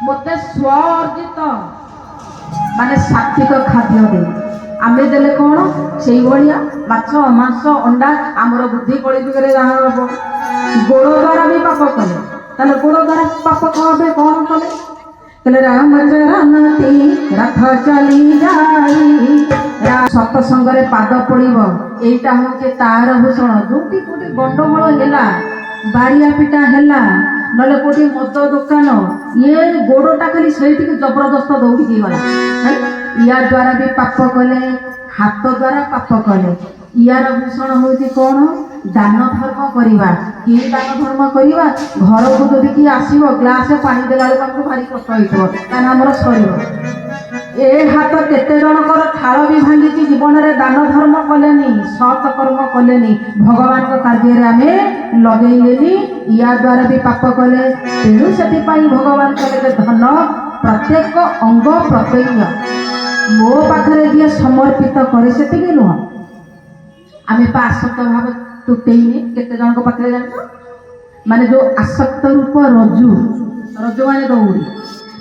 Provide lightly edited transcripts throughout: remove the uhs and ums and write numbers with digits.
मत स्वअर्जित माने सात्विक खाद्य दे आमे देले कौन से भाया माछ मांस अंडा आमर बुद्धि कली जुगे जहाँ हम गोड़ द्वारा भी पाप कले तेल गोड़ द्वारा पाप कहे कौन कले कहले रामचरती रथ चली जाई सतसंग पाद पड़ब यहीटा हूँ तार भूषण जो कौटी गंडगोल है बाड़िया पिटा है ना कौटी मद दुकान ये गोड़टा खाली से जबरदस्त दौड़ी गला या द्वारा भी पाप कले हाथ द्वारा पाप कले यार भूषण हूँ कौन दान धर्म करवा कि दान धर्म करवा घर को जब कि आसब ग्लास पानी देला बेलू भारी कष्ट हो आमर शरीर ए हाथ केते जनकर थाल भी भांगी जीवन में दान धर्म कले सत कर्म कले भगवान कार्य आमे लगेले या द्वारा भी पाप कले तेणु से भगवान कले धन प्रत्येक अंग प्रत्यंग मो पाखे जी समर्पित करे से नुह आम आसक्त भाव तुटेने केते जन पाखे जान माने जो आसक्त रूप रज्जु रज्जु माने दौड़ी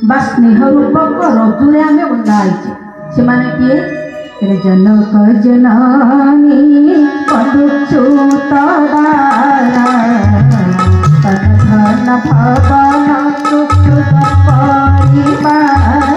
बा स्नेह रूपक रज्जुरे आम बंधाई से माने किए जनक जननी पदुच्युत धन भवन सुकृत परिवार